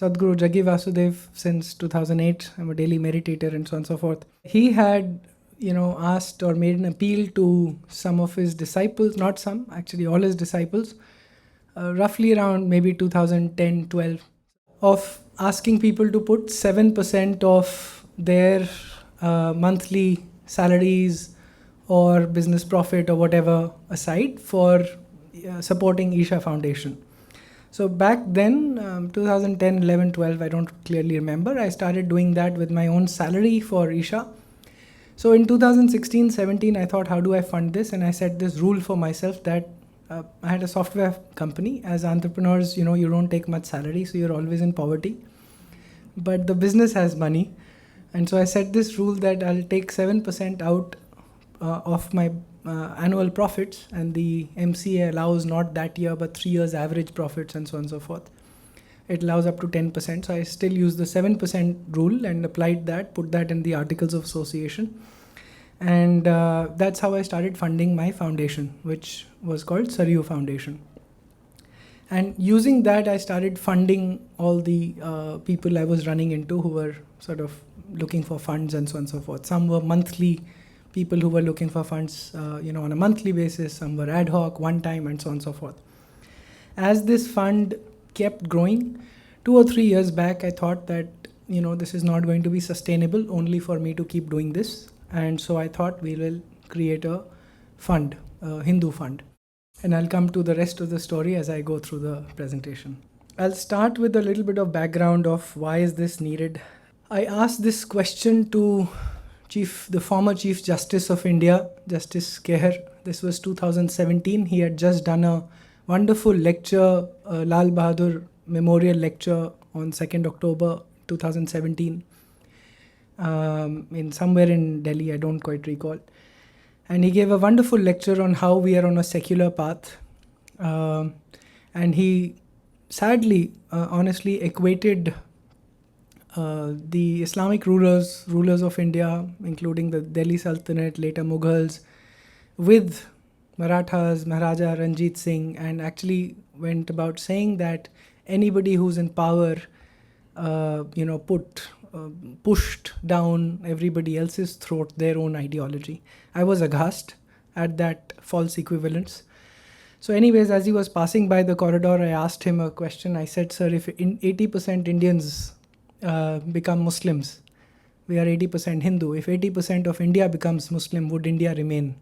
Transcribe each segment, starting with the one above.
Sadhguru Jaggi Vasudev since 2008. I'm a daily meditator and so on and so forth. He had, asked or made an appeal to some of his disciples, not some, actually all his disciples, roughly around maybe 2010-12, of asking people to put 7% of their monthly salaries or business profit or whatever aside for supporting Isha Foundation. So back then, 2010, 11, 12, I don't clearly remember, I started doing that with my own salary for Isha. So in 2016, 17, I thought, how do I fund this? And I set this rule for myself that I had a software company. As entrepreneurs, you don't take much salary, so you're always in poverty. But the business has money. And so I set this rule that I'll take 7% out of my annual profits, and the MCA allows not that year but 3 years average profits and so on and so forth. It allows up to 10%, so I still use the 7% rule and applied that, put that in the Articles of Association, and that's how I started funding my foundation, which was called Saryu Foundation. And using that, I started funding all the people I was running into who were sort of looking for funds and so on and so forth. Some were monthly people who were looking for funds, on a monthly basis. Some were ad hoc, one time, and so on and so forth. As this fund kept growing, 2 or 3 years back, I thought that, this is not going to be sustainable only for me to keep doing this. And so I thought we will create a fund, a Hindu fund. And I'll come to the rest of the story as I go through the presentation. I'll start with a little bit of background of why is this needed. I asked this question to the former Chief Justice of India, Justice Khare. This was 2017. He had just done a wonderful lecture, Lal Bahadur Memorial Lecture on 2nd October 2017, in somewhere in Delhi, I don't quite recall. And he gave a wonderful lecture on how we are on a secular path. And he sadly, honestly, equated the Islamic rulers of India, including the Delhi Sultanate, later Mughals, with Marathas, Maharaja Ranjit Singh, and actually went about saying that anybody who's in power, pushed down everybody else's throat their own ideology. I was aghast at that false equivalence. So anyways, as he was passing by the corridor, I asked him a question. I said, sir, if 80% Indians become Muslims, we are 80% Hindu. If 80% of India becomes Muslim, would India remain?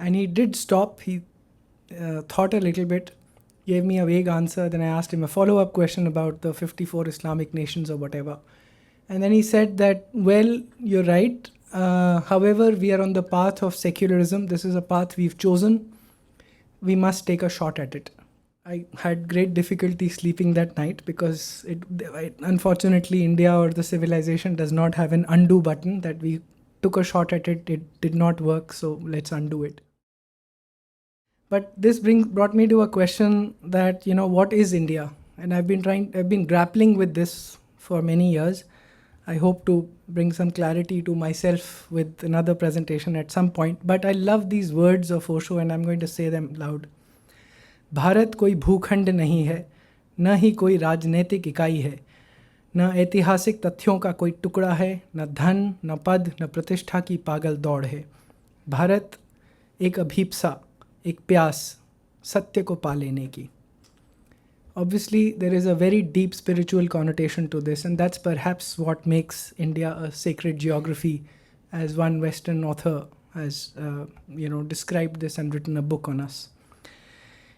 And he did stop. He thought a little bit, gave me a vague answer. Then I asked him a follow-up question about the 54 Islamic nations or whatever. And then he said that, well, you're right. However, we are on the path of secularism. This is a path we've chosen. We must take a shot at it. I had great difficulty sleeping that night because unfortunately India or the civilization does not have an undo button, that we took a shot at it, it did not work, so let's undo it. But this brought me to a question that, what is India? And I've been grappling with this for many years. I hope to bring some clarity to myself with another presentation at some point. But I love these words of Osho and I'm going to say them loud. Bharat कोई भूखंड नहीं है, न ही कोई राजनीतिक इकाई है, न ऐतिहासिक तथ्यों का कोई टुकड़ा है, न धन, न पद, न प्रतिष्ठा की पागल दौड़ है. भारत एक अभीप्सा, एक प्यास, सत्य को पा लेने की. Obviously, there is a very deep spiritual connotation to this, and that's perhaps what makes India a sacred geography, as one Western author has, described this and written a book on us.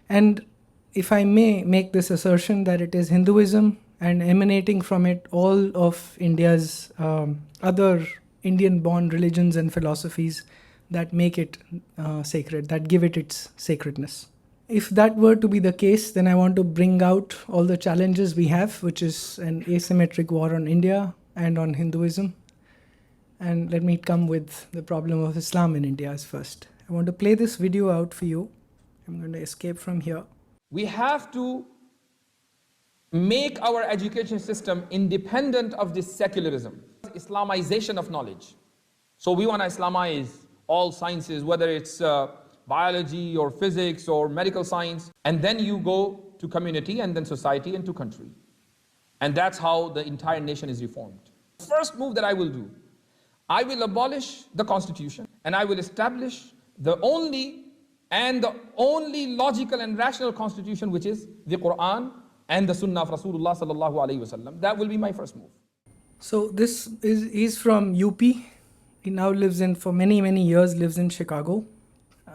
And if I may make this assertion that it is Hinduism and emanating from it all of India's other Indian-born religions and philosophies that make it sacred, that give it its sacredness. If that were to be the case, then I want to bring out all the challenges we have, which is an asymmetric war on India and on Hinduism. And let me come with the problem of Islam in India as first. I want to play this video out for you. I'm going to escape from here. We have to make our education system independent of this secularism, Islamization of knowledge. So we want to Islamize all sciences, whether it's biology or physics or medical science, and then you go to community and then society and to country. And that's how the entire nation is reformed. First move that I will do, I will abolish the constitution and I will establish the only logical and rational constitution, which is the Quran and the Sunnah of Rasulullah sallallahu alaihi wasallam. That will be my first move. So this is he's from UP. He now lives in, for many years, lives in Chicago,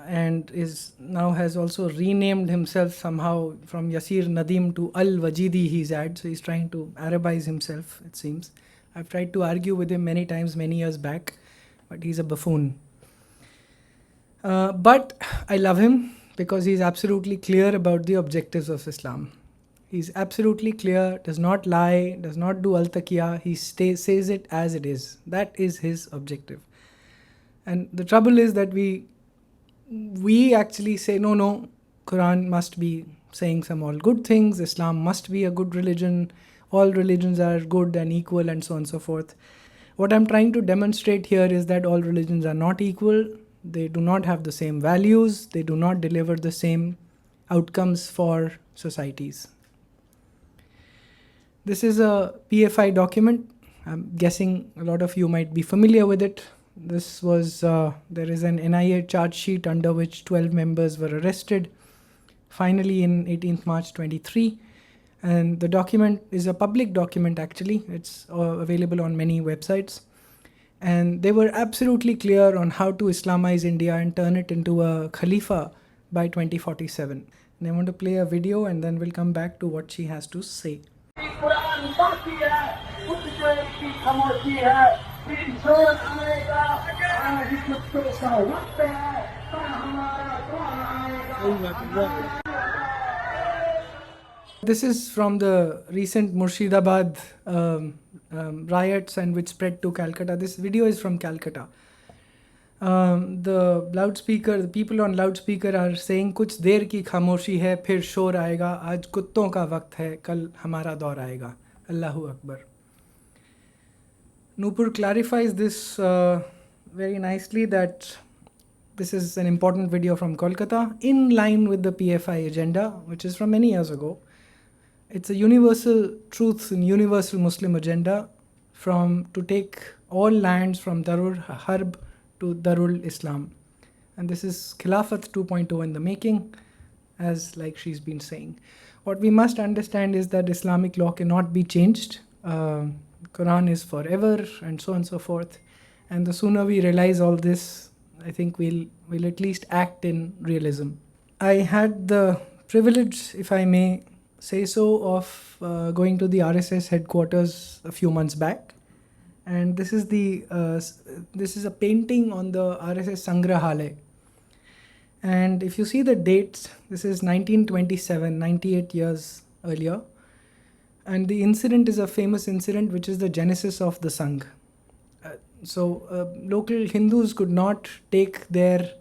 and is now has also renamed himself somehow from Yasir Nadim to Al Wajidi. He's so he's trying to Arabize himself, it seems. I've tried to argue with him many times, many years back, but he's a buffoon. But I love him because he's absolutely clear about the objectives of Islam. He's absolutely clear, does not lie, does not do al-taqiyah. He says it as it is. That is his objective. And the trouble is that we actually say, no, Quran must be saying some all good things. Islam must be a good religion. All religions are good and equal, and so on and so forth. What I'm trying to demonstrate here is that all religions are not equal. They do not have the same values. They do not deliver the same outcomes for societies. This is a PFI document. I'm guessing a lot of you might be familiar with it. This was, there is an NIA charge sheet under which 12 members were arrested, finally in 18th March 23. And the document is a public document actually. It's available on many websites. And they were absolutely clear on how to Islamize India and turn it into a Khalifa by 2047. And I want to play a video and then we'll come back to what she has to say. This is from the recent Murshidabad riots and which spread to Calcutta. This video is from Calcutta. The people on loudspeaker are saying कुछ देर की खामोशी है फिर शोर आएगा आज कुत्तों का वक्त है कल हमारा दौर आएगा Allahu Akbar. Nupur clarifies this very nicely that this is an important video from Kolkata in line with the PFI agenda, which is from many years ago. It's a universal truth and universal Muslim agenda to take all lands from Darul Harb to Darul Islam. And this is Khilafat 2.0 in the making, as like she's been saying. What we must understand is that Islamic law cannot be changed. Quran is forever and so on and so forth. And the sooner we realize all this, I think we'll at least act in realism. I had the privilege, if I may say so, of going to the RSS headquarters a few months back. And this is a painting on the RSS Sangrahalaya. And if you see the dates, this is 1927, 98 years earlier. And the incident is a famous incident, which is the genesis of the Sangh. So local Hindus could not take their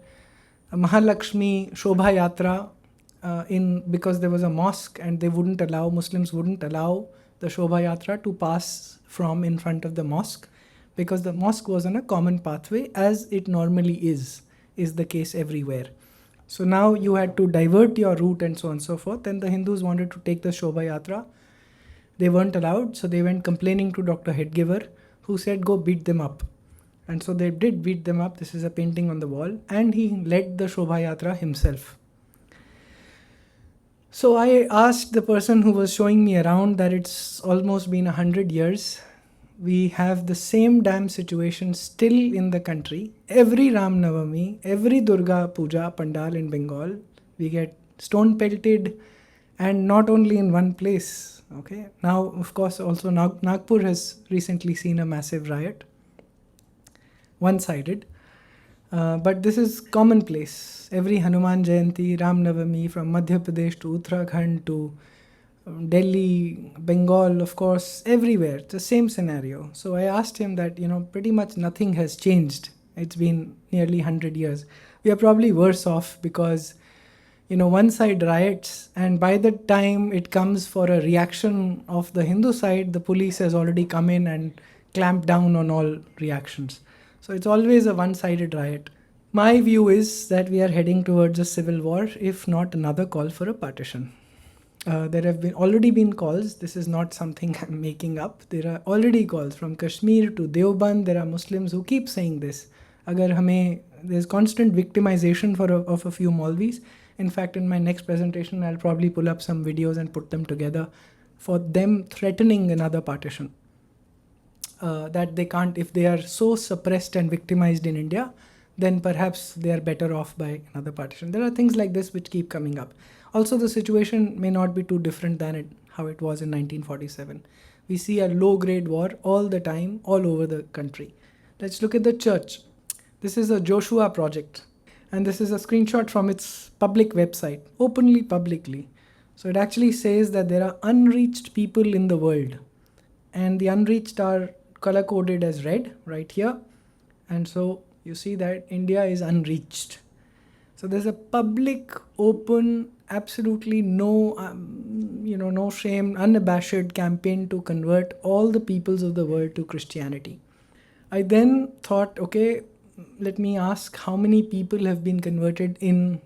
Mahalakshmi Shobha Yatra because there was a mosque and Muslims wouldn't allow the Shobha Yatra to pass from in front of the mosque because the mosque was on a common pathway, as it normally is the case everywhere. So now you had to divert your route and so on and so forth, and the Hindus wanted to take the Shobha Yatra. They weren't allowed, so they went complaining to Dr. Headgiver, who said, go beat them up. And so they did beat them up. This is a painting on the wall, and he led the Shobha Yatra himself. So I asked the person who was showing me around that it's almost been 100 years. We have the same damn situation still in the country. Every Ram Navami, every Durga Puja Pandal in Bengal, we get stone pelted, and not only in one place. Okay. Now, of course, also Nagpur has recently seen a massive riot, one-sided. But this is commonplace. Every Hanuman Jayanti, Ram Navami, from Madhya Pradesh to Uttarakhand to Delhi, Bengal, of course, everywhere. It's the same scenario. So I asked him that, pretty much nothing has changed. It's been nearly 100 years. We are probably worse off because, one side riots, and by the time it comes for a reaction of the Hindu side, the police has already come in and clamped down on all reactions. So it's always a one-sided riot. My view is that we are heading towards a civil war, if not another call for a partition. There have been already been calls. This is not something I'm making up. There are already calls from Kashmir to Deoband. There are Muslims who keep saying this. Agar hame, there's constant victimization of a few Maulvis. In fact, in my next presentation, I'll probably pull up some videos and put them together for them threatening another partition. That they can't, if they are so suppressed and victimized in India, then perhaps they are better off by another partition. There are things like this which keep coming up. Also, the situation may not be too different than how it was in 1947. We see a low-grade war all the time, all over the country. Let's look at the church. This is a Joshua project, and this is a screenshot from its public website, publicly. So it actually says that there are unreached people in the world, and the unreached are color-coded as red right here. And so you see that India is unreached. So there's a public, open, absolutely no, no shame, unabashed campaign to convert all the peoples of the world to Christianity. I then thought, okay, let me ask how many people have been converted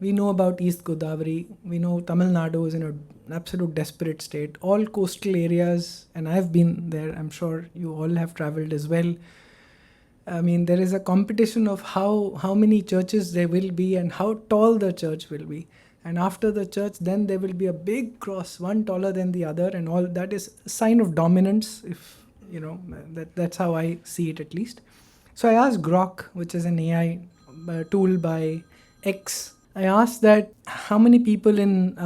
we know about East Godavari, we know Tamil Nadu is in an absolute desperate state, all coastal areas, and I've been there, I'm sure you all have traveled as well. I mean, there is a competition of how many churches there will be and how tall the church will be. And after the church, then there will be a big cross, one taller than the other, and all that is a sign of dominance, if that's how I see it at least. So I asked Grok, which is an AI tool by X, I asked that how many people in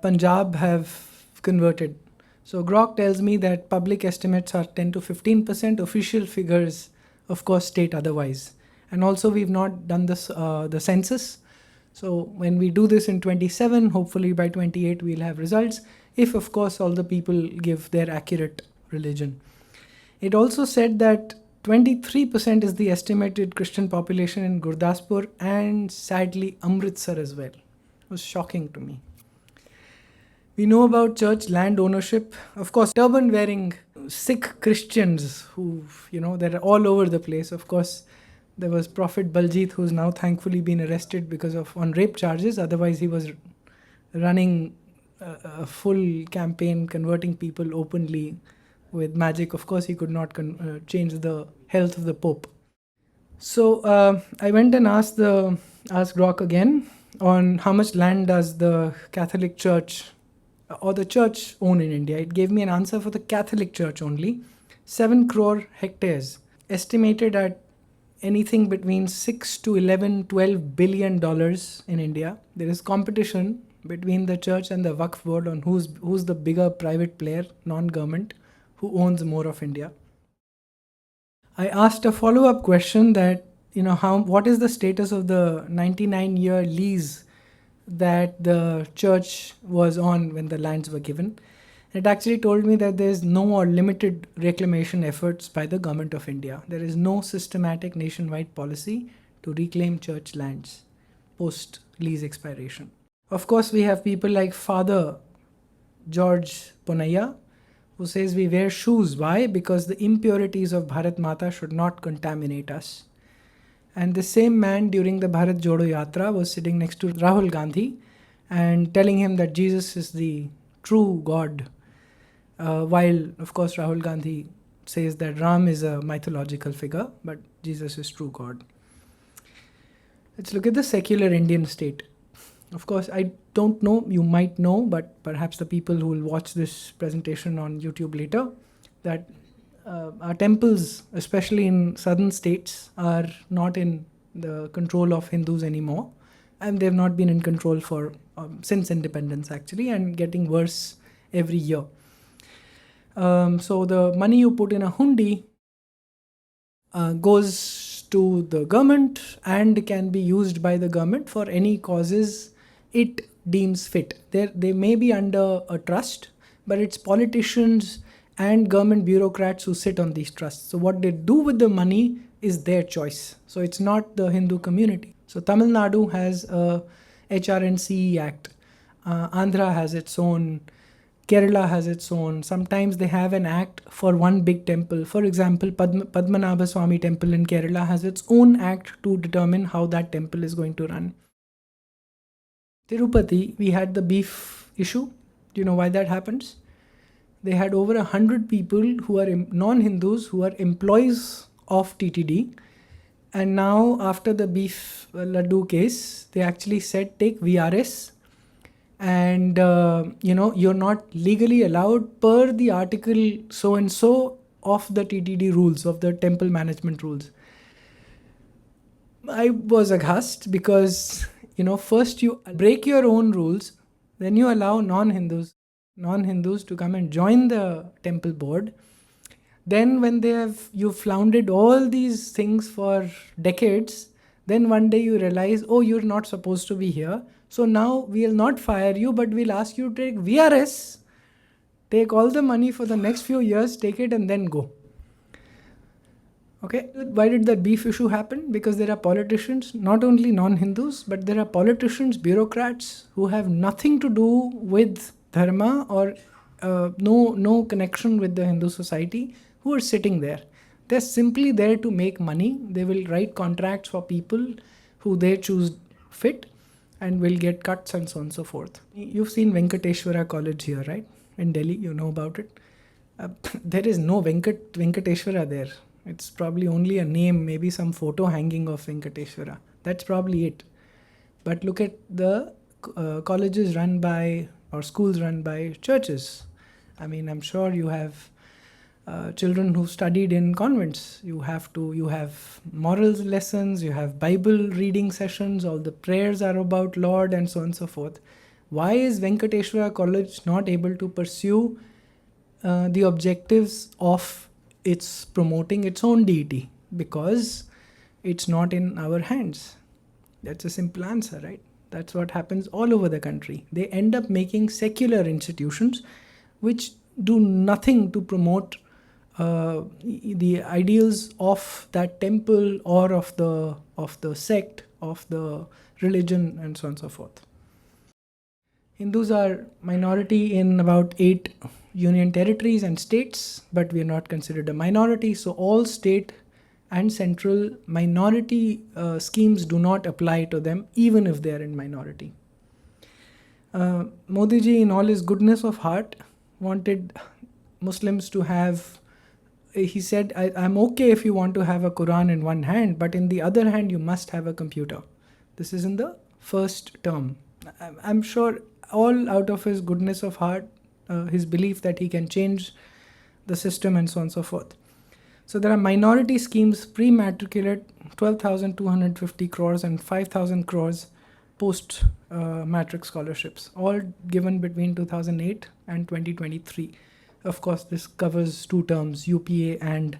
Punjab have converted. So Grok tells me that public estimates are 10 to 15%, official figures of course state otherwise. And also we've not done this the census. So when we do this in 27, hopefully by 28 we'll have results, if of course all the people give their accurate religion. It also said that 23% is the estimated Christian population in Gurdaspur and sadly Amritsar as well. It was shocking to me. We know about church land ownership. Of course, turban wearing Sikh Christians who, they're all over the place. Of course, there was Prophet Baljit, who's now thankfully been arrested on rape charges. Otherwise, he was running a full campaign converting people openly with magic. Of course, he could not change the health of the Pope. So I went and asked Grok again on how much land does the Catholic Church or the church own in India. It gave me an answer for the Catholic Church only. 7 crore hectares, estimated at anything between 6 to 11, $12 billion in India. There is competition between the church and the Waqf board on who's the bigger private player, non-government, who owns more of India. I asked a follow-up question that, what is the status of the 99-year lease that the church was on when the lands were given. It actually told me that there is no or limited reclamation efforts by the government of India. There is no systematic nationwide policy to reclaim church lands post lease expiration. Of course, we have people like Father George Ponaya, who says we wear shoes. Why? Because the impurities of Bharat Mata should not contaminate us. And the same man during the Bharat Jodo Yatra was sitting next to Rahul Gandhi and telling him that Jesus is the true God. While, of course, Rahul Gandhi says that Ram is a mythological figure, but Jesus is true God. Let's look at the secular Indian state. Of course, I don't know, you might know, but perhaps the people who will watch this presentation on YouTube later, that our temples, especially in southern states, are not in the control of Hindus anymore, and they've not been in control for since independence actually, and getting worse every year. So the money you put in a hundi goes to the government and can be used by the government for any causes it deems fit. They may be under a trust, but it's politicians and government bureaucrats who sit on these trusts. So what they do with the money is their choice. So it's not the Hindu community. So Tamil Nadu has a HRNCE Act. Andhra has its own. Kerala has its own. Sometimes they have an act for one big temple. For example, Padmanabha Swami temple in Kerala has its own act to determine how that temple is going to run. Tirupati, we had the beef issue. Do you know why that happens? They had over 100 people who are non-Hindus who are employees of TTD. And now, after the beef laddu case, they actually said take VRS, and you're not legally allowed per the article so and so of the TTD rules, of the temple management rules. I was aghast because first you break your own rules, then you allow non-Hindus to come and join the temple board. Then when you've floundered all these things for decades, then one day you realize, oh, you're not supposed to be here. So now we'll not fire you, but we'll ask you to take VRS, take all the money for the next few years, take it and then go. Okay, why did that beef issue happen? Because there are politicians, not only non-Hindus, but there are politicians, bureaucrats who have nothing to do with dharma or no connection with the Hindu society, who are sitting there. They're simply there to make money. They will write contracts for people who they choose fit and will get cuts and so on and so forth. You've seen Venkateshwara College here, right? In Delhi, you know about it. There is no Venkateshwara there. It's probably only a name, maybe some photo hanging of Venkateshwara. That's probably it. But look at the colleges run by, or schools run by churches. I mean, I'm sure you have children who studied in convents. You have morals lessons, you have Bible reading sessions, all the prayers are about Lord and so on and so forth. Why is Venkateshwara College not able to pursue the objectives of its promoting its own deity? Because it's not in our hands. That's a simple answer, right? That's what happens all over the country. They end up making secular institutions which do nothing to promote the ideals of that temple or of the sect, of the religion, and so on and so forth. Hindus are minority in about 8 union territories and states, but we are not considered a minority. So all state and central minority schemes do not apply to them, even if they are in minority. Modi ji, in all his goodness of heart, wanted Muslims to have, he said, I'm okay if you want to have a Quran in one hand, but in the other hand, you must have a computer. This is in the first term. I'm sure all out of his goodness of heart, his belief that he can change the system and so on and so forth. So there are minority schemes, pre-matriculate, 12,250 crores and 5,000 crores post-matric scholarships, all given between 2008 and 2023. Of course, this covers 2 terms, UPA and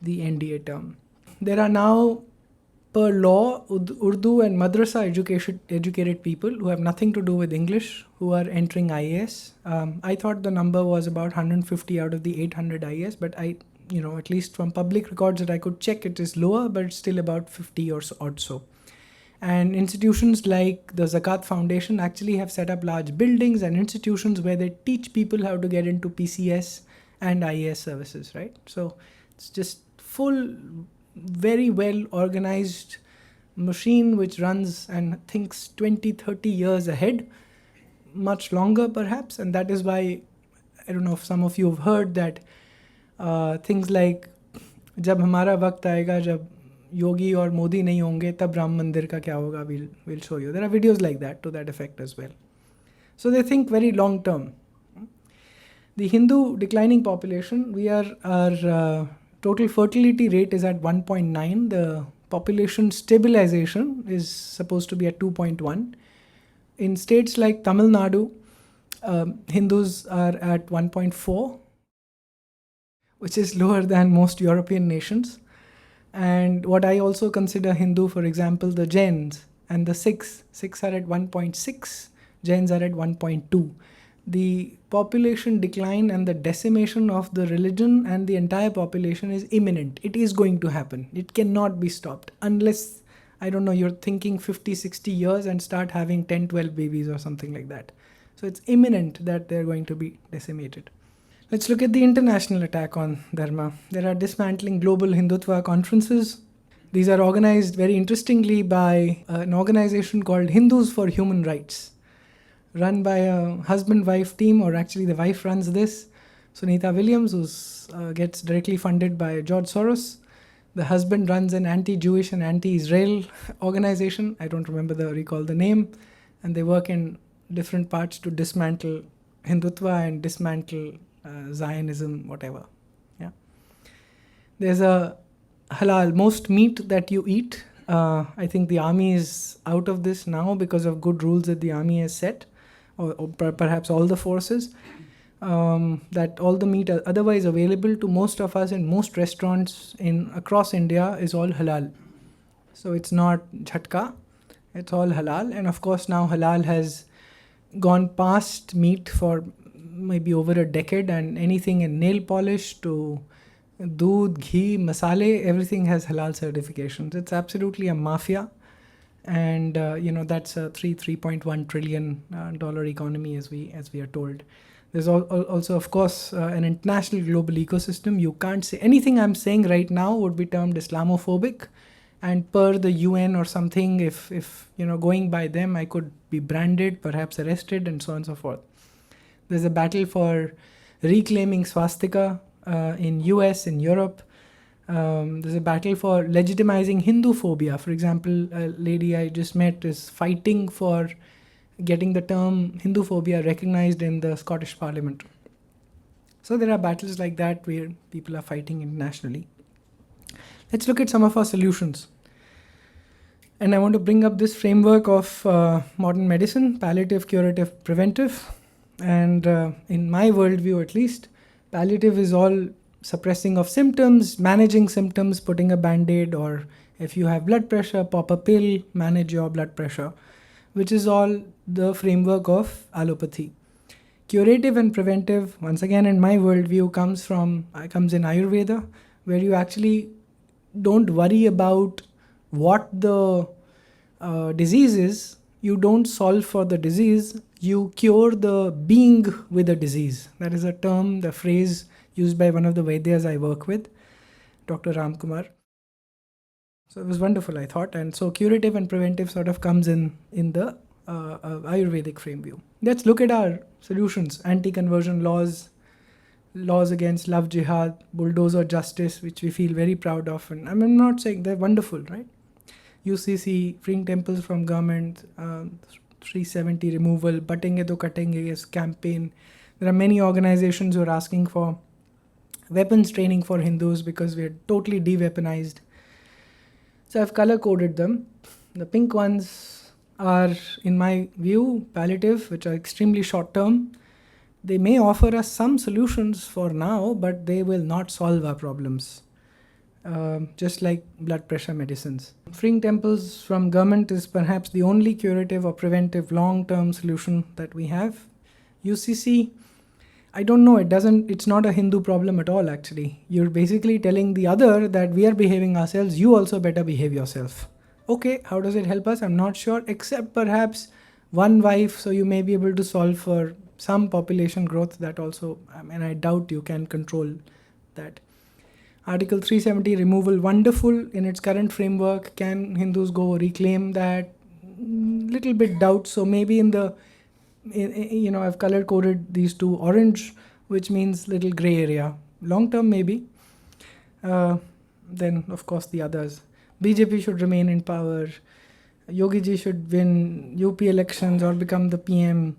the NDA term. There are now, per law, Urdu and madrasa educated people who have nothing to do with English, who are entering IAS. I thought the number was about 150 out of the 800 IAS, but at least from public records that I could check, it is lower, but it's still about 50 or so. And institutions like the Zakat Foundation actually have set up large buildings and institutions where they teach people how to get into PCS and IAS services, right? So it's just full, very well organized machine which runs and thinks 20, 30 years ahead, much longer perhaps. And that is why, I don't know if some of you have heard that things like, जब हमारा वक्त आएगा जब योगी और मोदी नहीं होंगे तब राम मंदिर का क्या होगा, we'll show you. There are videos like that to that effect as well. So they think very long term. The Hindu declining population, our total fertility rate is at 1.9. The population stabilization is supposed to be at 2.1. In states like Tamil Nadu, Hindus are at 1.4, which is lower than most European nations. And what I also consider Hindu, for example, the Jains and the Sikhs are at 1.6, Jains are at 1.2. The population decline and the decimation of the religion and the entire population is imminent. It is going to happen. It cannot be stopped unless, you're thinking 50, 60 years and start having 10, 12 babies or something like that. So it's imminent that they're going to be decimated. Let's look at the international attack on Dharma. There are dismantling global Hindutva conferences. These are organized very interestingly by an organization called Hindus for Human Rights. run by a husband-wife team, or actually the wife runs this, Sunita Williams, who gets directly funded by George Soros. The husband runs an anti-Jewish and anti-Israel organization. I don't recall the name. And they work in different parts to dismantle Hindutva and dismantle Zionism, whatever. Yeah. There's a halal. Most meat that you eat, I think the army is out of this now because of good rules that the army has set, or perhaps all the forces. That all the meat otherwise available to most of us in most restaurants across India is all halal. So it's not jhatka, it's all halal. And of course now halal has gone past meat for maybe over a decade, and anything in nail polish to doodh, ghee, masale, everything has halal certifications. It's absolutely a mafia. And that's a $3.1 trillion dollar economy, as we are told. There's also, of course, an international global ecosystem. You can't say anything I'm saying right now would be termed Islamophobic, and per the UN or something, if going by them, I could be branded, perhaps arrested, and so on and so forth. There's a battle for reclaiming swastika in US, in Europe. There's a battle for legitimizing Hindu phobia. For example, a lady I just met is fighting for getting the term Hindu phobia recognized in the Scottish Parliament. So there are battles like that where people are fighting internationally. Let's look at some of our solutions. And I want to bring up this framework of modern medicine: palliative, curative, preventive. And in my worldview at least, palliative is all suppressing of symptoms, managing symptoms, putting a band-aid, or if you have blood pressure, pop a pill, manage your blood pressure, which is all the framework of allopathy. Curative and preventive, once again in my worldview, comes in Ayurveda, where you actually don't worry about what the disease is. You don't solve for the disease, you cure the being with a disease. That is a term, the phrase used by one of the Vaidyas I work with, Dr. Ramkumar. So it was wonderful, I thought. And so curative and preventive sort of comes in the Ayurvedic frame view. Let's look at our solutions: anti-conversion laws against love jihad, bulldozer justice, which we feel very proud of. And I'm not saying they're wonderful, right? UCC, freeing temples from government, 370 removal, Batenge to Katenge campaign. There are many organizations who are asking for weapons training for Hindus because we are totally de-weaponized. So I've color-coded them. The pink ones are, in my view, palliative, which are extremely short-term. They may offer us some solutions for now, but they will not solve our problems, just like blood pressure medicines. Freeing temples from government is perhaps the only curative or preventive long-term solution that we have. UCC, I don't know, it's not a Hindu problem at all, actually. You're basically telling the other that we are behaving ourselves, you also better behave yourself. Okay, how does it help us? I'm not sure, except perhaps one wife, so you may be able to solve for some population growth. That also, I doubt you can control that. Article 370 removal, wonderful in its current framework. Can Hindus go reclaim that? Little bit doubt. So maybe I've color coded these two orange, which means little gray area. Long term, maybe. Then, of course, the others. BJP should remain in power. Yogi ji should win UP elections or become the PM.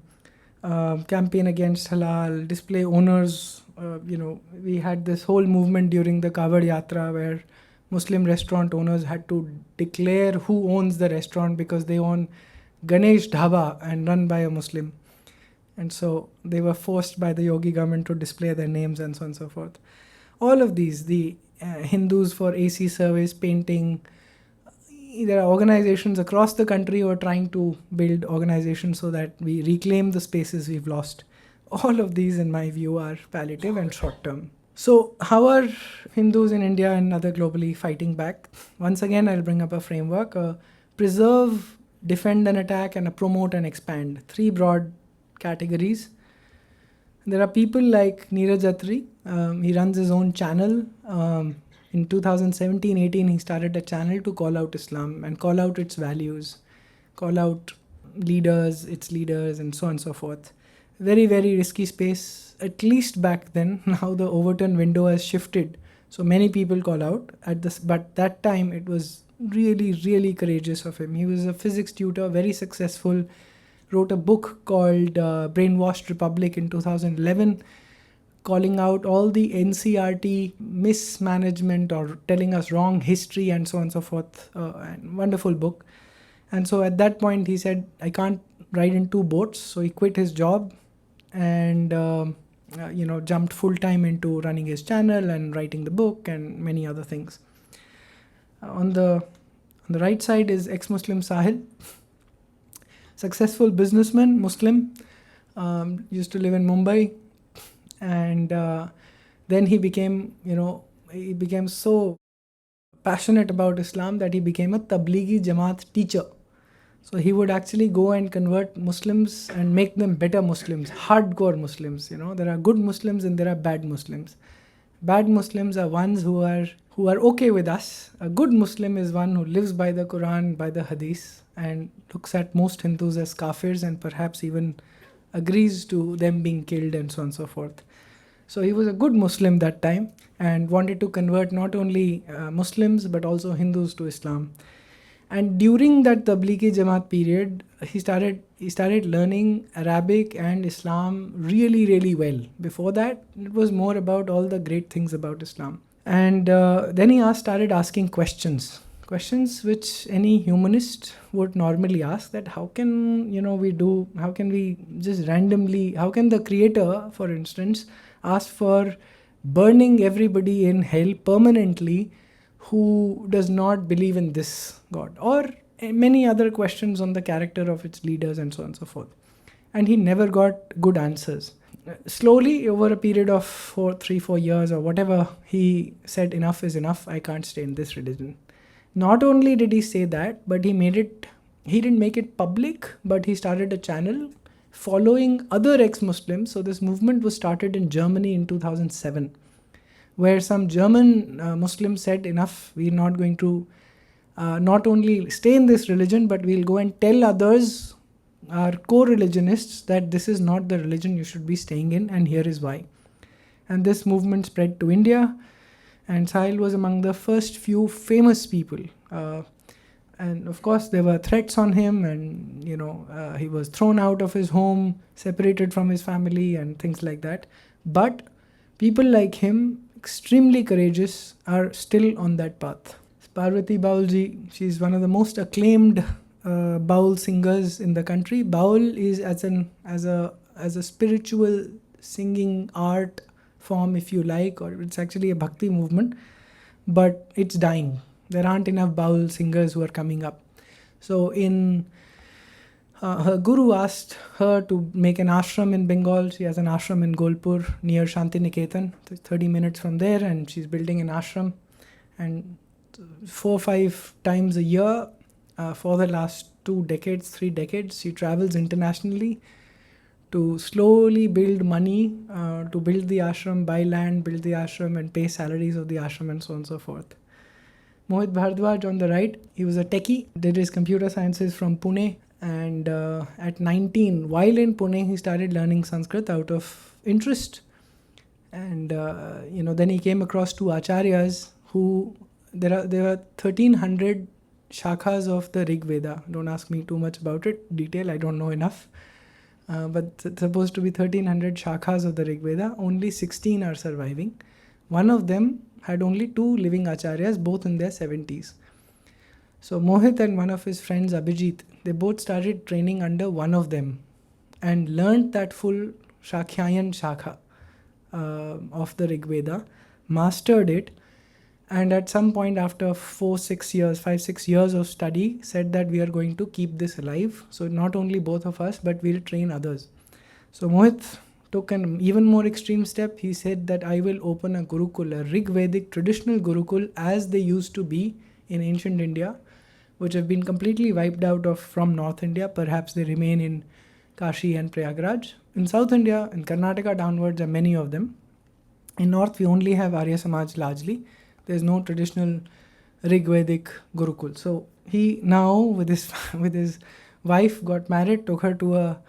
Campaign against halal, display owners. We had this whole movement during the Kavod Yatra where Muslim restaurant owners had to declare who owns the restaurant because they own Ganesh Dhaba and run by a Muslim. And so they were forced by the Yogi government to display their names and so on and so forth. All of these, the Hindus for AC service, painting, there are organizations across the country who are trying to build organizations so that we reclaim the spaces we've lost. All of these, in my view, are palliative and short-term. So how are Hindus in India and other globally fighting back? Once again, I'll bring up a framework. Preserve, defend and attack, and promote and expand. 3 broad categories. There are people like Neeraj Attri. He runs his own channel. In 2017-18, he started a channel to call out Islam and call out its values, call out its leaders, and so on and so forth. Very, very risky space, at least back then. Now the Overton window has shifted, so many people call out at this, but that time it was really, really courageous of him. He was a physics tutor, very successful, wrote a book called Brainwashed Republic in 2011, calling out all the NCRT mismanagement or telling us wrong history and so on and so forth. And wonderful book. And so at that point he said, I can't ride in two boats. So he quit his job and jumped full time into running his channel and writing the book and many other things. On the right side is ex-Muslim Sahil, successful businessman, Muslim, used to live in Mumbai, and then he became so passionate about Islam that he became a Tablighi Jamaat teacher. So he would actually go and convert Muslims and make them better Muslims, hardcore Muslims. There are good Muslims and there are bad Muslims. Bad Muslims are ones who are okay with us. A good Muslim is one who lives by the Quran, by the Hadith, and looks at most Hindus as kafirs and perhaps even agrees to them being killed and so on and so forth. So he was a good Muslim that time and wanted to convert not only Muslims but also Hindus to Islam. And during that Tablighi Jamaat period, he started learning Arabic and Islam really, really well. Before that, it was more about all the great things about Islam. And then he started asking questions which any humanist would normally ask, that how can the creator, for instance, ask for burning everybody in hell permanently who does not believe in this God, or many other questions on the character of its leaders and so on and so forth. And he never got good answers. Slowly, over a period of 3-4 years or whatever, he said, enough is enough, I can't stay in this religion. Not only did he say that, but he didn't make it public, but he started a channel following other ex-Muslims. So this movement was started in Germany in 2007, where some German Muslims said, enough, we're not going to not only stay in this religion, but we'll go and tell others, our co-religionists, that this is not the religion you should be staying in, and here is why. And this movement spread to India, and Sahil was among the first few famous people. And of course, there were threats on him, and he was thrown out of his home, separated from his family, and things like that. But people like him, extremely courageous, are still on that path. Parvati Baulji, she's one of the most acclaimed Baul singers in the country. Baul is as a spiritual singing art form, if you like, or it's actually a bhakti movement, but it's dying. There aren't enough Baul singers who are coming up. So her guru asked her to make an ashram in Bengal. She has an ashram in Golpur near Shantiniketan, 30 minutes from there, and she's building an ashram. And 4 or 5 times a year for the last 3 decades, she travels internationally to slowly build money, to build the ashram, buy land, build the ashram, and pay salaries of the ashram, and so on and so forth. Mohit Bhardwaj on the right, he was a techie, did his computer sciences from Pune, and at 19, while in Pune, he started learning Sanskrit out of interest. And then he came across 2 acharyas who, there are 1300 shakhas of the Rig Veda. Don't ask me too much about it, detail, I don't know enough. But it's supposed to be 1300 shakhas of the Rig Veda, only 16 are surviving. One of them had only 2 living acharyas, both in their 70s. So Mohit and one of his friends, Abhijit, they both started training under one of them and learned that full Shakhyayan Shakha of the Rig Veda, mastered it, and at some point after 5-6 years of study, said that we are going to keep this alive. So not only both of us, but we'll train others. So Mohit took an even more extreme step. He said that I will open a Gurukul, a Rig Vedic traditional Gurukul as they used to be in ancient India, which have been completely wiped out from North India. Perhaps they remain in Kashi and Prayagraj. In South India, in Karnataka downwards, are many of them. In North, we only have Arya Samaj largely. There's no traditional Rig Vedic Gurukul. So he now, with his wife got married, took her to a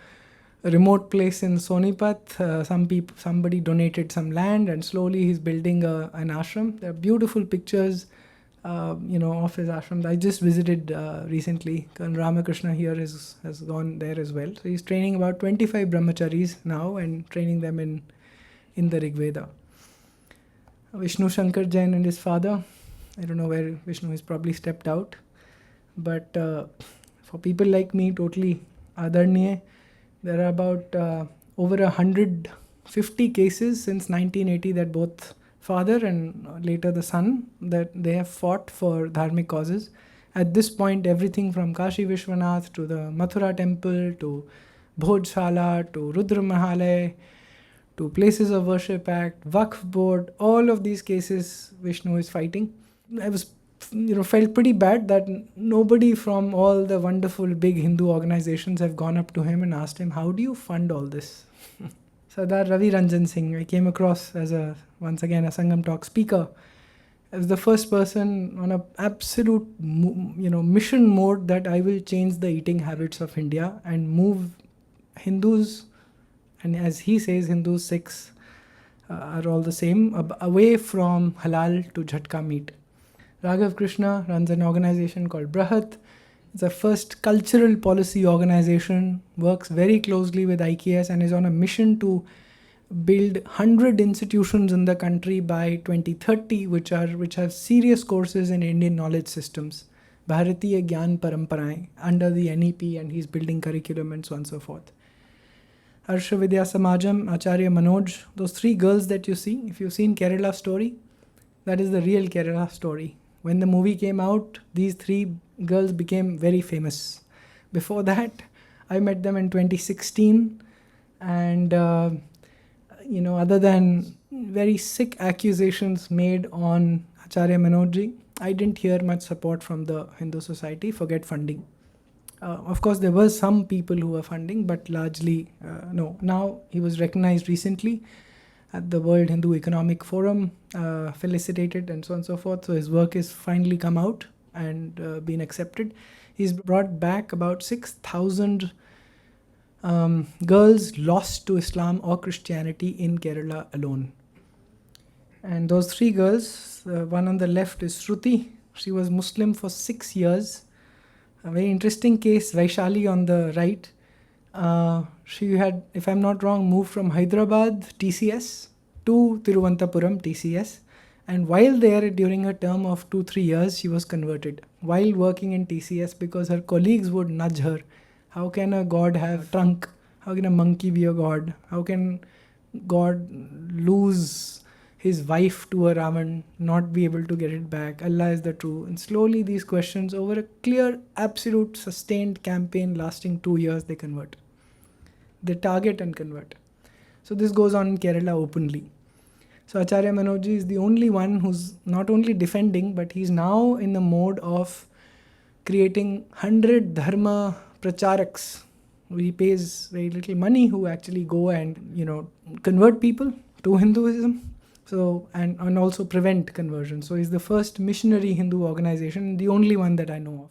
remote place in Sonipat. Somebody donated some land, and slowly he's building an ashram. There are beautiful pictures, of his ashram. I just visited recently. And Ramakrishna here has gone there as well. So he's training about 25 brahmacharis now and training them in the Rig Veda. Vishnu Shankar Jain and his father. I don't know where Vishnu has probably stepped out. But for people like me, totally adarniye, there are about over 150 cases since 1980 that both father and later the son, that they have fought for dharmic causes. At this point, everything from Kashi Vishwanath to the Mathura temple to Bhojshala to Rudra Mahalay to Places of Worship Act, Waqf Board, all of these cases Vishnu is fighting. I was felt pretty bad that nobody from all the wonderful big Hindu organizations have gone up to him and asked him, how do you fund all this? Sardar Ravi Ranjan Singh, I came across as once again a SangamTalks speaker, as the first person on a absolute mission mode that I will change the eating habits of India and move Hindus, and as he says, Hindus, Sikhs are all the same, away from halal to jhatka meat. Raghav Krishna runs an organization called Brahat. It's the first cultural policy organization, works very closely with IKS and is on a mission to build 100 institutions in the country by 2030, which have serious courses in Indian knowledge systems, Bharatiya Gyan Paramparaye, under the NEP, and he's building curriculum and so on and so forth. Harsha Vidya Samajam, Acharya Manoj, those three girls that you see, if you've seen Kerala Story, that is the real Kerala Story. When the movie came out, these three girls became very famous. Before that, I met them in 2016, and other than very sick accusations made on Acharya Manojji, I didn't hear much support from the Hindu society. Forget funding. Of course, there were some people who were funding, but largely no. Now he was recognized recently at the World Hindu Economic Forum, felicitated and so on and so forth. So his work has finally come out and been accepted. He's brought back about 6,000 girls lost to Islam or Christianity in Kerala alone. And those three girls, one on the left is Shruti. She was Muslim for 6 years. A very interesting case. Vaishali on the right. She had, if I'm not wrong, moved from Hyderabad TCS to Tiruvananthapuram TCS, and while there during her term of 2-3 years she was converted while working in TCS, because her colleagues would nudge her, how can a god have trunk, how can a monkey be a god, how can God lose his wife to a Ravan, not be able to get it back, Allah is the true. And slowly these questions, over a clear, absolute, sustained campaign lasting 2 years, they convert. They target and convert. So this goes on in Kerala openly. So Acharya Manojji is the only one who's not only defending, but he's now in the mode of creating 100 dharma pracharaks. He pays very little money who actually go and, convert people to Hinduism. So, and also prevent conversion. So he's the first missionary Hindu organization, the only one that I know of.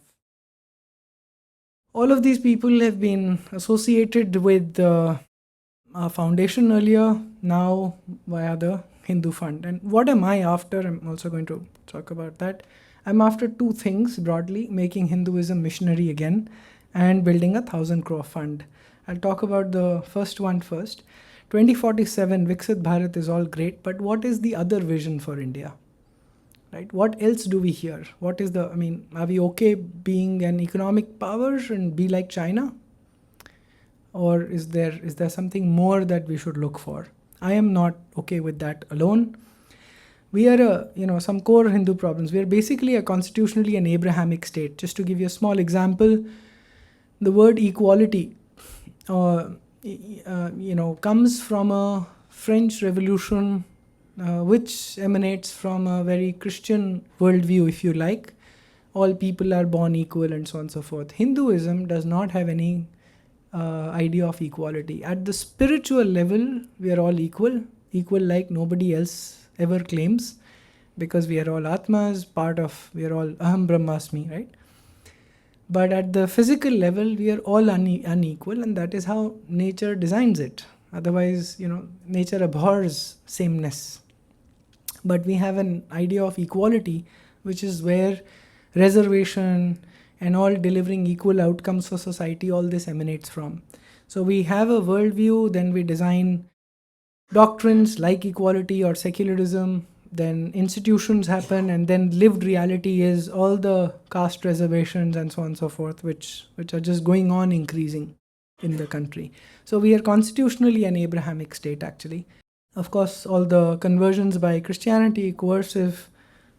All of these people have been associated with our foundation earlier, now via the Hindu Fund. And what am I after? I'm also going to talk about that. I'm after two things broadly: making Hinduism missionary again and building 1,000 crore fund. I'll talk about the first one first. 2047, Viksit Bharat is all great, but what is the other vision for India? Right? What else do we hear? What is are we okay being an economic power and be like China? Or is there something more that we should look for? I am not okay with that alone. We are some core Hindu problems. We are basically a constitutionally an Abrahamic state. Just to give you a small example, the word equality, comes from a French Revolution, which emanates from a very Christian worldview, if you like. All people are born equal and so on and so forth. Hinduism does not have any idea of equality. At the spiritual level, we are all equal like nobody else ever claims, because we are all Atmas, we are all Aham Brahmasmi, right? But at the physical level, we are all unequal, and that is how nature designs it. Otherwise, nature abhors sameness. But we have an idea of equality, which is where reservation and all delivering equal outcomes for society, all this emanates from. So we have a worldview, then we design doctrines like equality or secularism, then institutions happen, and then lived reality is all the caste reservations and so on and so forth, which are just going on increasing in the country. So we are constitutionally an Abrahamic state, actually. Of course, all the conversions by Christianity, coercive,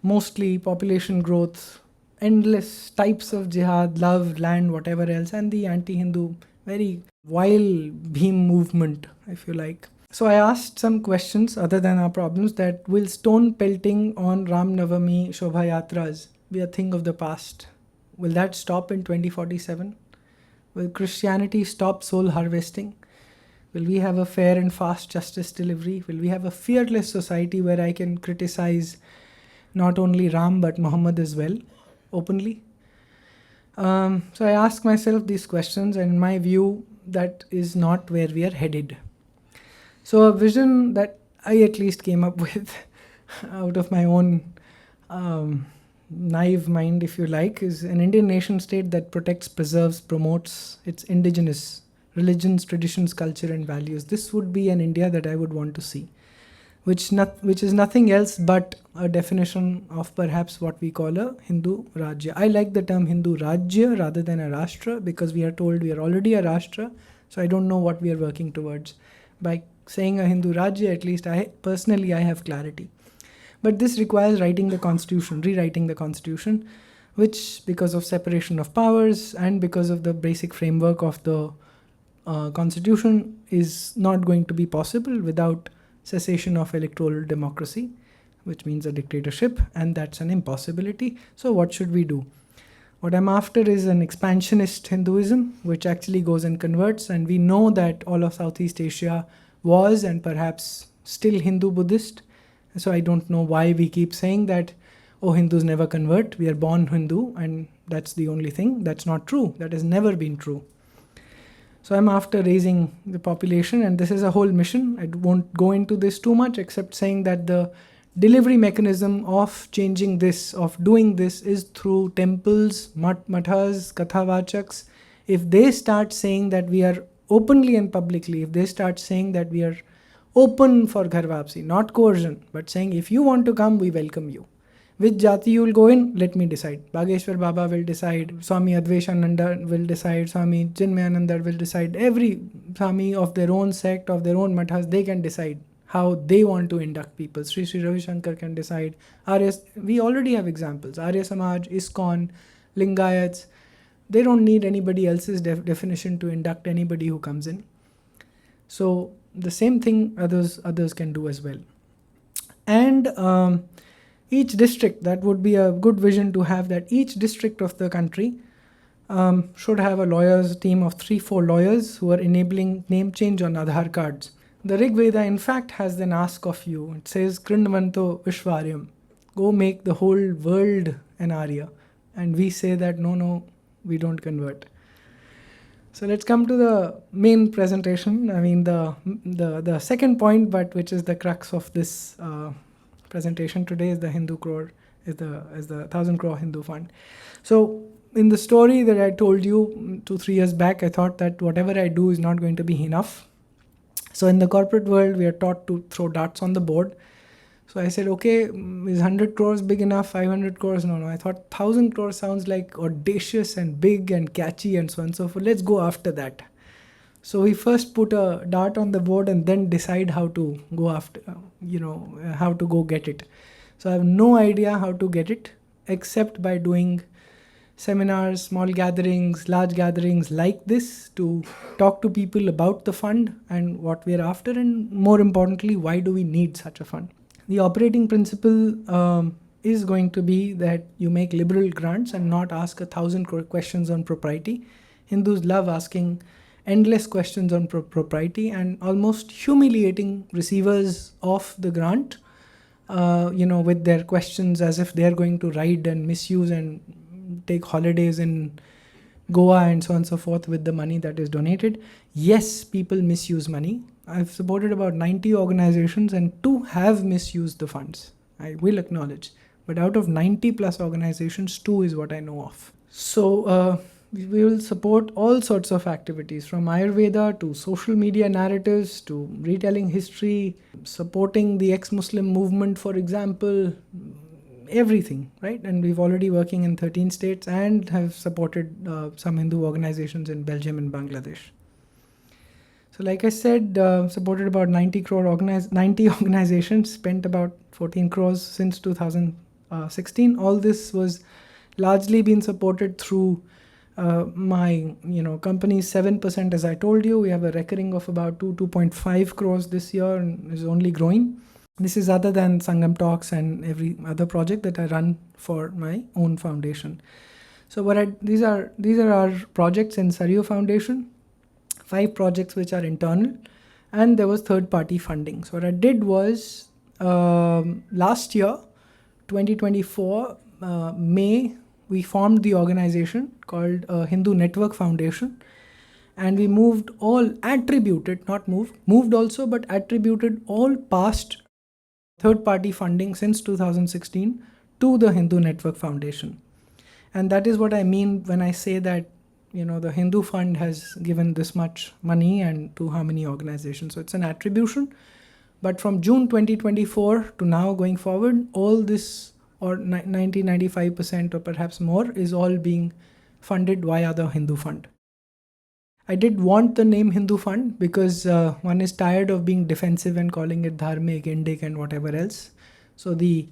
mostly population growth, endless types of jihad, love, land, whatever else, and the anti-Hindu, very wild Bhim movement, if you like. So I asked some questions other than our problems, that will stone pelting on Ram Navami Shobha Yatras be a thing of the past? Will that stop in 2047? Will Christianity stop soul harvesting? Will we have a fair and fast justice delivery? Will we have a fearless society where I can criticize not only Ram but Muhammad as well, openly? So I ask myself these questions, and in my view, that is not where we are headed. So a vision that I at least came up with out of my own naive mind, if you like, is an Indian nation state that protects, preserves, promotes its indigenous religions, traditions, culture and values. This would be an India that I would want to see, which is nothing else but a definition of perhaps what we call a Hindu Rajya. I like the term Hindu Rajya rather than a Rashtra, because we are told we are already a Rashtra, so I don't know what we are working towards. By saying a Hindu Rajya, at least I have clarity. But this requires rewriting the constitution, which, because of separation of powers and because of the basic framework of the constitution, is not going to be possible without cessation of electoral democracy, which means a dictatorship, and that's an impossibility. So what should we do? What I'm after is an expansionist Hinduism, which actually goes and converts, and we know that all of Southeast Asia was and perhaps still Hindu-Buddhist. So I don't know why we keep saying that, oh, Hindus never convert, we are born Hindu, and that's the only thing. That's not true. That has never been true. So I'm after raising the population, and this is a whole mission. I won't go into this too much, except saying that the delivery mechanism of changing this, of doing this, is through temples, mathas, kathavachaks. If they start saying that we are openly and publicly, if they start saying that we are open for Ghar Vapsi, not coercion, but saying if you want to come, we welcome you. Which jati you will go in, let me decide. Bageshwar Baba will decide, Swami Advaishananda will decide, Swami Chinmayananda will decide. Every Swami of their own sect, of their own mathas, they can decide how they want to induct people. Sri Ravi Shankar can decide. We already have examples. Arya Samaj, ISKCON, Lingayats. They don't need anybody else's definition to induct anybody who comes in. So the same thing others can do as well. And each district, that would be a good vision to have, that each district of the country should have a team of 3-4 lawyers who are enabling name change on Aadhaar cards. The Rig Veda, in fact, has an ask of you. It says, Krindvanto Vishwaryam. Go make the whole world an Arya. And we say that, no, we don't convert. So let's come to the main presentation. I mean, the second point, but which is the crux of this presentation today, is the Hindu Crore, is the 1,000 crore Hindu fund. So in the story that I told you 2-3 years back, I thought that whatever I do is not going to be enough. So in the corporate world, we are taught to throw darts on the board. So I said, okay, is 100 crores big enough? 500 crores? No. I thought 1,000 crores sounds like audacious and big and catchy and so on and so forth. Let's go after that. So we first put a dart on the board and then decide how to go after, how to go get it. So I have no idea how to get it, except by doing seminars, small gatherings, large gatherings like this, to talk to people about the fund and what we are after, and more importantly, why do we need such a fund. The operating principle is going to be that you make liberal grants and not ask 1,000 questions on propriety. Hindus love asking endless questions on propriety and almost humiliating receivers of the grant, with their questions as if they are going to ride and misuse and take holidays in Goa and so on and so forth with the money that is donated. Yes, people misuse money. I've supported about 90 organizations and 2 have misused the funds. I will acknowledge. But out of 90 plus organizations, 2 is what I know of. So we will support all sorts of activities from Ayurveda to social media narratives to retelling history, supporting the ex-Muslim movement, for example, everything, right? And we've already working in 13 states and have supported some Hindu organizations in Belgium and Bangladesh. So like I said, supported about 90 organizations, spent about 14 crores since 2016. All this was largely been supported through my company's 7%. As I told you, we have a recurring of about 2.5 crores this year and is only growing. This is other than SangamTalks and every other project that I run for my own foundation. So these are our projects in Sario Foundation. 5 projects which are internal, and there was third-party funding. So what I did was last year, 2024, May, we formed the organization called Hindu Network Foundation, and we moved also, but attributed all past third-party funding since 2016 to the Hindu Network Foundation. And that is what I mean when I say that the Hindu Fund has given this much money and to how many organizations. So it's an attribution. But from June 2024 to now going forward, all this, or 95% or perhaps more, is all being funded via the Hindu Fund. I did want the name Hindu Fund because one is tired of being defensive and calling it Dharmic, Indic and whatever else. So the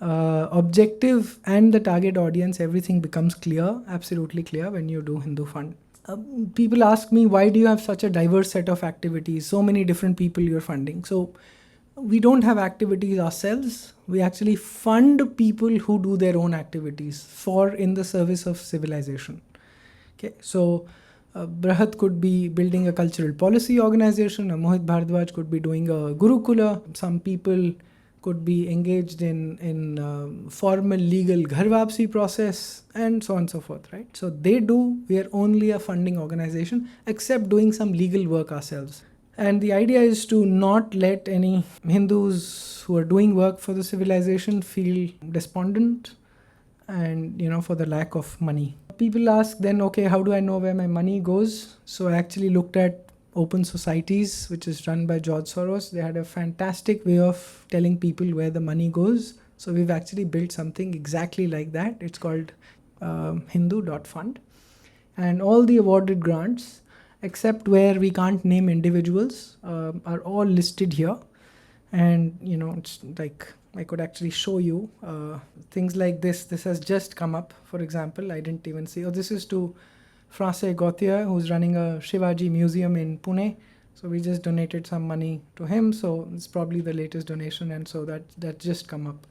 objective and the target audience, everything becomes clear, absolutely clear when you do Hindu Fund. People ask me, why do you have such a diverse set of activities, so many different people you're funding? So we don't have activities ourselves. We actually fund people who do their own activities in the service of civilization. Okay, so Brahat could be building a cultural policy organization, Mohit Bhardwaj could be doing a Gurukula, some people could be engaged in formal legal ghar wapsi process, and so on and so forth, right? So we are only a funding organization, except doing some legal work ourselves. And the idea is to not let any Hindus who are doing work for the civilization feel despondent and, for the lack of money. People ask then, okay, how do I know where my money goes? So I actually looked at Open Societies, which is run by George Soros. They had a fantastic way of telling people where the money goes. So we've actually built something exactly like that. It's called Hindu.fund. And all the awarded grants, except where we can't name individuals, are all listed here. And, it's like I could actually show you things like this. This has just come up, for example. I didn't even see. This is to Francais Gauthier, who's running a Shivaji museum in Pune. So we just donated some money to him. So it's probably the latest donation. And so that just come up.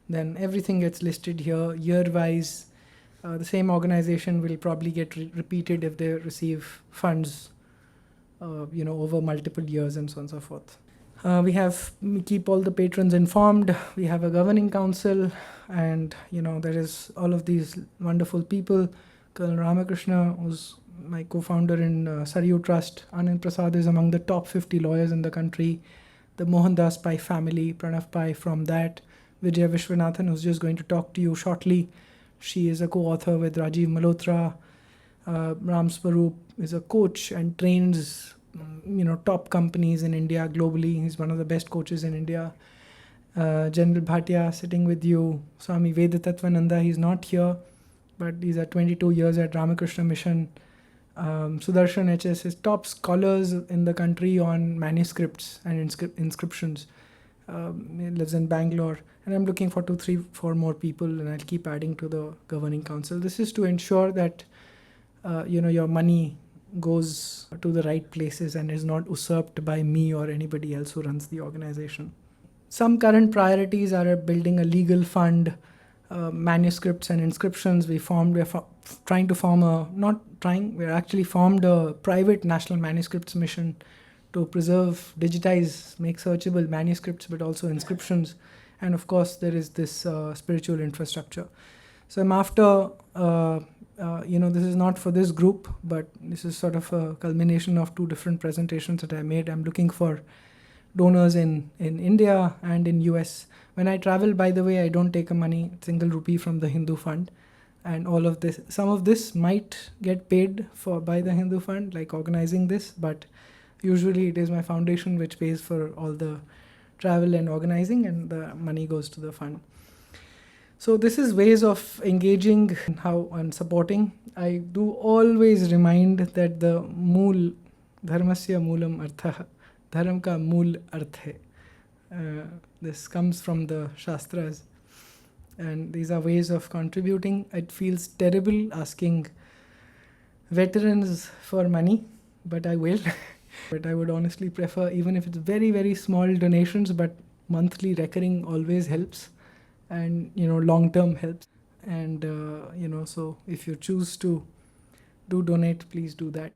Then everything gets listed here, year-wise. The same organization will probably get repeated if they receive funds, over multiple years and so on and so forth. We keep all the patrons informed. We have a governing council, and there is all of these wonderful people. Colonel Ramakrishna, who's my co-founder in Saryu Trust. Anand Prasad is among the top 50 lawyers in the country. The Mohandas Pai family, Pranav Pai from that. Vijaya Vishwanathan, who's just going to talk to you shortly. She is a co-author with Rajiv Malhotra. Ram Swaroop is a coach and trains top companies in India globally. He's one of the best coaches in India. General Bhatia sitting with you. Swami Vedatatvananda, he's not here, but he's at 22 years at Ramakrishna Mission. Sudarshan HS is top scholars in the country on manuscripts and inscriptions. He lives in Bangalore. And I'm looking for 2, 3, 4 more people, and I'll keep adding to the governing council. This is to ensure that your money goes to the right places and is not usurped by me or anybody else who runs the organization. Some current priorities are building a legal fund, manuscripts and inscriptions. We're actually formed a private national manuscripts mission to preserve, digitize, make searchable manuscripts, but also inscriptions. And of course, there is this spiritual infrastructure. So I'm after this is not for this group, but this is sort of a culmination of 2 different presentations that I made. I'm looking for donors in India and in US. When I travel, by the way, I don't take a single rupee from the Hindu fund. And all of this, some of this might get paid for by the Hindu fund, like organizing this, but usually it is my foundation which pays for all the travel and organizing, and the money goes to the fund. So this is ways of engaging how and supporting. I do always remind that the mool, dharmasya moolam artha, dharm ka mool arth hai. This comes from the Shastras, and these are ways of contributing. It feels terrible asking veterans for money, but I will. But I would honestly prefer, even if it's very, very small donations, but monthly recurring always helps, and long-term helps. And so if you choose to do donate, please do that.